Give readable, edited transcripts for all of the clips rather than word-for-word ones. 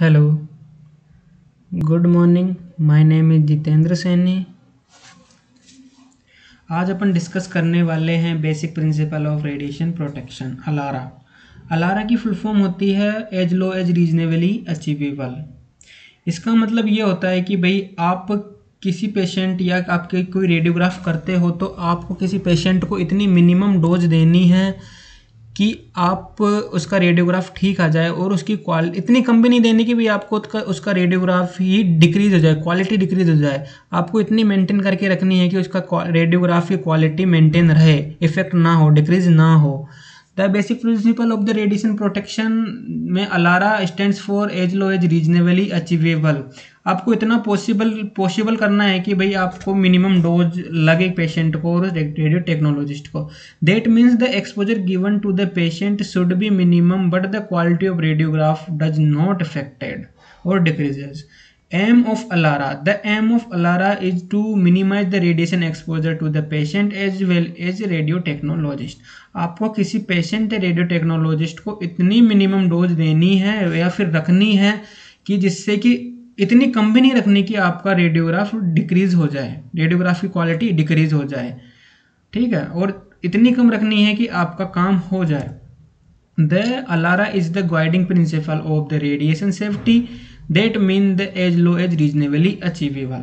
Hello, good morning. My name is Jitendra Saini. आज अपन discuss करने वाले हैं basic principle of radiation protection, ALARA. ALARA की फुल फॉर्म होती है as low as reasonably achievable. इसका मतलब ये होता है कि भाई आप किसी पेशेंट या आपके कोई रेडियोग्राफ करते हो तो आपको किसी पेशेंट को इतनी मिनिमम डोज देनी है कि आप उसका रेडियोग्राफ ठीक आ जाए, और उसकी इतनी कम भी नहीं देनी कि भी आपको उसका रेडियोग्राफ ही डिक्रीज हो जाए, क्वालिटी डिक्रीज हो जाए। आपको इतनी मेंटेन करके रखनी है कि उसका रेडियोग्राफ की क्वालिटी मेंटेन रहे, इफेक्ट ना हो, डिक्रीज ना हो। The basic principle of the radiation protection में ALARA stands for as low as reasonably achievable. आपको इतना पॉसिबल करना है कि भाई आपको मिनिमम डोज लगे पेशेंट को और रेडियो टेक्नोलॉजिस्ट को। That means the exposure given to the patient should be minimum but the quality of radiograph does not affected और decreases. Aim of ALARA. The aim of ALARA is to minimize the radiation exposure to the patient as well as radio technologist. आपको किसी patient radio technologist को इतनी minimum dose देनी है या फिर रखनी है कि जिससे कि इतनी कम भी नहीं रखनी कि आपका रेडियोग्राफ डिक्रीज हो जाए, रेडियोग्राफ की क्वालिटी डिक्रीज हो जाए, ठीक है, और इतनी कम रखनी है कि आपका काम हो जाए। The ALARA is the guiding principle of the radiation safety. That means the as low as reasonably achievable.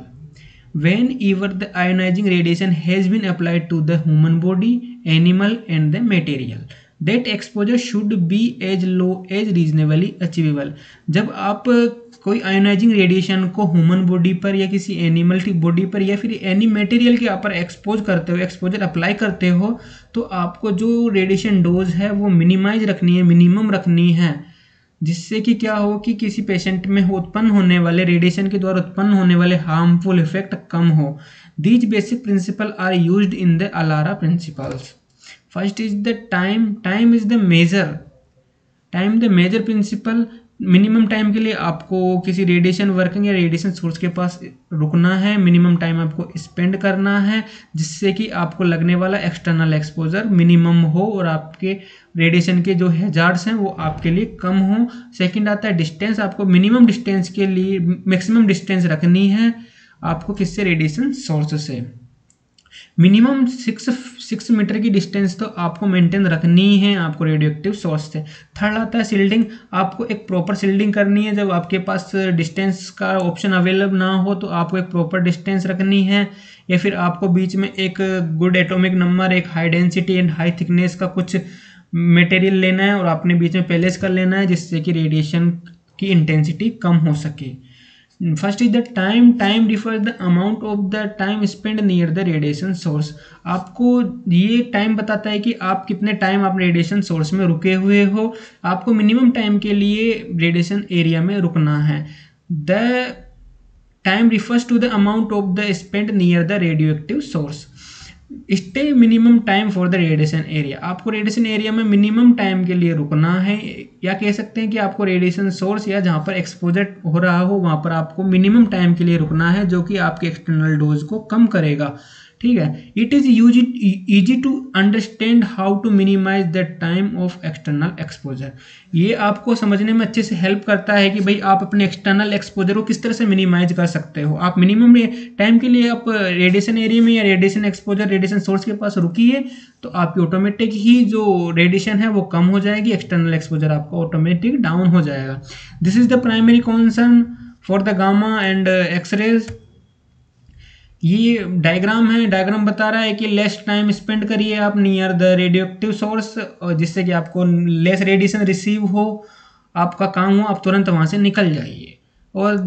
Whenever the ionizing radiation has been applied to the human body, animal and the material, that exposure should be as low as reasonably achievable. जब आप कोई ionizing radiation को human body पर या किसी animal की body पर या फिर एनी मटेरियल के ऊपर एक्सपोजर अप्लाई करते हो, तो आपको जो रेडिएशन डोज है वो मिनिमाइज रखनी है, मिनिमम रखनी है, जिससे कि क्या हो कि किसी पेशेंट में उत्पन्न होने वाले रेडिएशन के द्वारा उत्पन्न होने वाले हार्मफुल इफेक्ट कम हो। These basic principle are used in the ALARA principles. First is the time is the major principle. Minimum time के लिए आपको किसी रेडिएशन वर्किंग या रेडिएशन सोर्स के पास रुकना है, मिनिमम टाइम आपको स्पेंड करना है, जिससे कि आपको लगने वाला एक्सटर्नल एक्सपोजर मिनिमम हो और आपके रेडिएशन के जो हैजार्ड्स हैं वो आपके लिए कम हो। सेकंड आता है डिस्टेंस। आपको मिनिमम डिस्टेंस के लिए मैक्सिमम डिस्टेंस रखनी है आपको किससे, रेडिएशन सोर्स से। मिनिमम 6 मीटर की डिस्टेंस तो आपको मेंटेन रखनी है आपको रेडियो एक्टिव सोर्स से। थर्ड आता है शील्डिंग। आपको एक प्रॉपर शील्डिंग करनी है। जब आपके पास डिस्टेंस का ऑप्शन अवेलेबल ना हो तो आपको एक प्रॉपर डिस्टेंस रखनी है, या फिर आपको बीच में एक गुड एटॉमिक नंबर, एक high density and high thickness का कुछ मटेरियल लेना है और आपने बीच में प्लेस कर लेना है, जिससे कि रेडिएशन की इंटेंसिटी कम हो सके। First is the time refers the amount of the time spend near the radiation source. आपको ये टाइम बताता है कि आप कितने टाइम आप रेडिएशन सोर्स में रुके हुए हो। आपको मिनिमम टाइम के लिए रेडिएशन एरिया में रुकना है। The time refers to the amount of the spend near the radioactive source. Stay minimum time for the radiation area. आपको रेडिएशन एरिया में मिनिमम टाइम के लिए रुकना है, या कह सकते हैं कि आपको रेडिएशन सोर्स या जहाँ पर एक्सपोजर हो रहा हो वहाँ पर आपको मिनिमम टाइम के लिए रुकना है, जो कि आपके एक्सटर्नल डोज को कम करेगा, ठीक है। It is easy to understand how to minimise the time of external exposure. ये आपको समझने में अच्छे से हेल्प करता है कि भाई आप अपने एक्सटर्नल एक्सपोजर को किस तरह से मिनिमाइज कर सकते हो। आप मिनिमम टाइम के लिए आप रेडिएशन एरिया में या रेडिएशन एक्सपोजर रेडिएशन सोर्स के पास रुकिए, तो आपकी ऑटोमेटिक ही जो रेडिएशन है वो कम हो जाएगी, एक्सटर्नल एक्सपोजर आपका ऑटोमेटिक डाउन हो जाएगा। This is the primary concern for the gamma and x-rays. ये डायग्राम है, डायग्राम बता रहा है कि लेस टाइम स्पेंड करिए आप near the radioactive source, जिससे कि आपको लेस रेडिएशन रिसीव हो, आपका काम हो, आप तुरंत वहाँ से निकल जाइए। और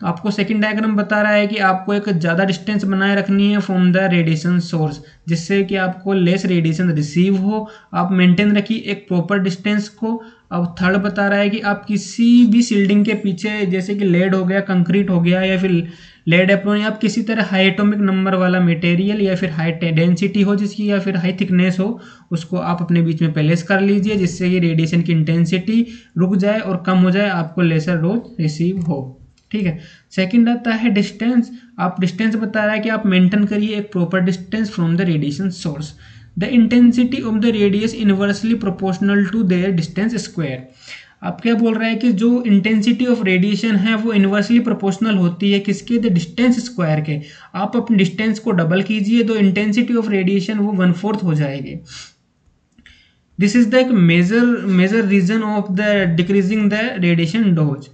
आपको सेकंड डायग्राम बता रहा है कि आपको एक ज़्यादा डिस्टेंस बनाए रखनी है फ्रॉम द रेडिएशन सोर्स, जिससे कि आपको लेस रेडिएशन रिसीव हो। आप मेंटेन रखिए एक प्रॉपर डिस्टेंस को। अब थर्ड बता रहा है कि आप किसी भी शील्डिंग के पीछे, जैसे कि लेड हो गया, कंक्रीट हो गया, या फिर लेड एप्रोन, आप किसी तरह हाई एटॉमिक नंबर वाला मटेरियल या फिर हाई डेंसिटी हो जिसकी, या फिर हाई थिकनेस हो, उसको आप अपने बीच में प्लेस कर लीजिए, जिससे कि रेडिएशन की इंटेंसिटी रुक जाए और कम हो जाए, आपको लेसर डोज रिसीव हो, ठीक है। सेकंड आता है डिस्टेंस। आप डिस्टेंस बता रहा है कि आप मेंटेन करिए एक proper distance from the radiation source. The intensity of the radius inversely proportional to their distance square. आप क्या बोल रहे हैं कि जो इंटेंसिटी ऑफ रेडिएशन है वो इन्वर्सली प्रोपोर्शनल होती है किसके, द डिस्टेंस स्क्वायर के। आप अपने डिस्टेंस को डबल कीजिए तो इंटेंसिटी ऑफ रेडिएशन वो 1/4 हो जाएगी। This is the major reason of the decreasing the radiation dose.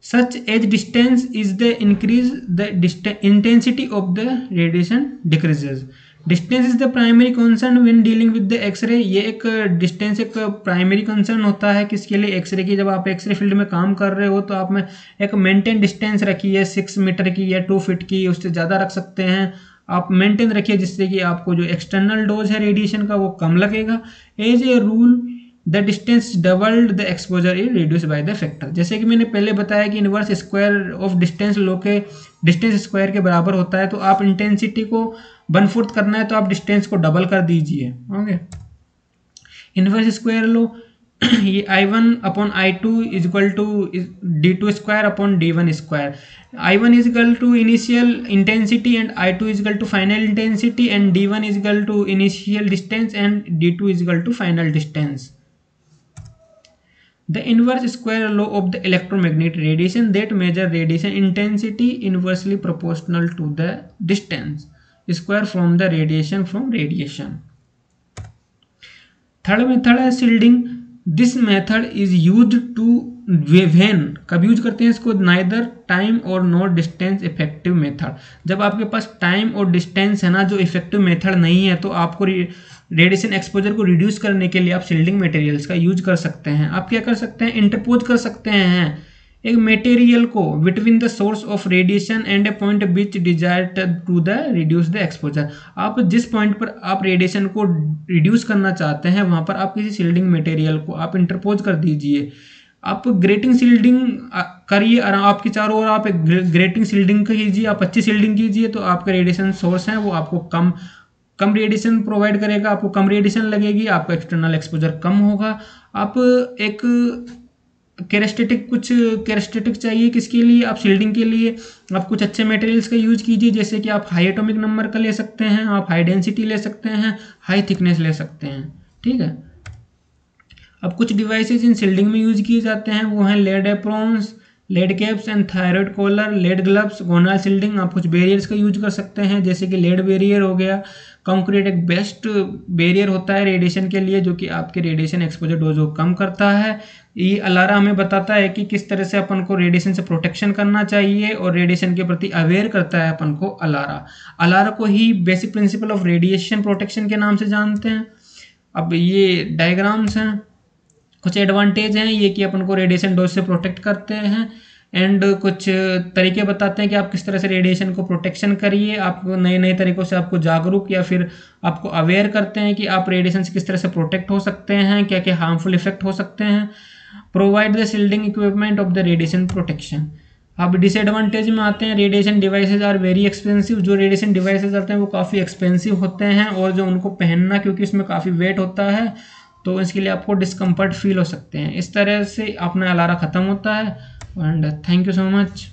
Such as distance is the increase the intensity of the radiation decreases. Distance is the primary concern when dealing with the x-ray. ये एक distance एक primary concern होता है किसके लिए, x ray की। जब आप एक्सरे फील्ड में काम कर रहे हो तो आप में एक मेंटेन डिस्टेंस रखिए 6 मीटर की या 2 फीट की, उससे ज़्यादा रख सकते हैं आप, मेंटेन रखिए जिससे कि आपको जो एक्सटर्नल डोज है रेडिएशन का वो कम लगेगा। As a rule the distance doubled the exposure is reduce by the factor. जैसे कि मैंने पहले बताया कि inverse square of distance law के डिस्टेंस स्क्वायर के बराबर होता है, तो आप इंटेंसिटी को 1/4 करना है तो आप डिस्टेंस को डबल कर दीजिए। ओके, इनवर्स स्क्वायर लो ये I1/I2 is equal to D2 square upon D1 square. I1 is equal to initial intensity and I2 is equal to final intensity and D1 is equal to initial distance and D2 is equal to final distance. The inverse square law of the electromagnetic radiation that measure radiation intensity inversely proportional to the distance square from the radiation from radiation. Third method है shielding. This method is used to when कब use करते हैं इसको, neither time or nor distance effective method। जब आपके पास time और distance है ना जो इफेक्टिव मेथड नहीं है तो आपको रेडिएशन एक्सपोजर को रिड्यूस करने के लिए आप शील्डिंग मटेरियल्स का यूज कर सकते हैं। आप क्या कर सकते हैं, इंटरपोज कर सकते हैं एक मटेरियल को between the source of radiation and a point which desired to the reduce the exposure. आप जिस पॉइंट पर आप रेडिएशन को रिड्यूस करना चाहते हैं वहां पर आप किसी शील्डिंग मटेरियल को आप इंटरपोज कर दीजिए। आप ग्रेटिंग शील्डिंग करिए और आपके चारों ओर आप एक ग्रेटिंग शील्डिंग कीजिए, आप अच्छी शील्डिंग कीजिए तो आपके रेडिएशन सोर्स हैं वो आपको कम रेडिएशन प्रोवाइड करेगा, आपको कम रेडिएशन लगेगी, आपका एक्सटर्नल एक्सपोजर कम होगा। आप एक कुछ कैरेक्टरिस्टिक चाहिए किसके लिए, आप शील्डिंग के लिए आप कुछ अच्छे मटेरियल्स का यूज कीजिए, जैसे कि आप हाई एटॉमिक नंबर का ले सकते हैं, आप हाई डेंसिटी ले सकते हैं, हाई थिकनेस ले सकते हैं। ठीक है, अब कुछ डिवाइसेज इन शील्डिंग में यूज किए जाते हैं वो हैं lead aprons, lead caps and thyroid collar, lead gloves, gonad shielding. आप कुछ बैरियर्स का यूज कर सकते हैं जैसे कि लेड बैरियर हो गया। कंक्रीट एक बेस्ट बैरियर होता है रेडिएशन के लिए जो कि आपके रेडिएशन एक्सपोजर डोज को कम करता है। ये अलारा हमें बताता है कि किस तरह से अपन को रेडिएशन से प्रोटेक्शन करना चाहिए और रेडिएशन के प्रति अवेयर करता है अपन को अलारा को ही basic principle of radiation protection के नाम से जानते हैं। अब ये डायग्राम्स हैं, कुछ एडवांटेज हैं ये कि अपन को रेडिएशन डोज से प्रोटेक्ट करते हैं एंड कुछ तरीके बताते हैं कि आप किस तरह से रेडिएशन को प्रोटेक्शन करिए। आप नए नए तरीकों से आपको जागरूक या फिर आपको अवेयर करते हैं कि आप रेडिएशन से किस तरह से प्रोटेक्ट हो सकते हैं, क्या क्या हार्मफुल इफेक्ट हो सकते हैं। Provide the shielding equipment of the radiation protection. अब डिसएडवांटेज में आते हैं, radiation devices are very expensive. जो रेडिएशन डिवाइसेज आते हैं वो काफ़ी एक्सपेंसिव होते हैं और जो उनको पहनना क्योंकि उसमें काफ़ी वेट होता है तो इसके लिए आपको डिस्कम्फर्ट फील हो सकते हैं। इस तरह से अपना अलारा ख़त्म होता है and thank you so much.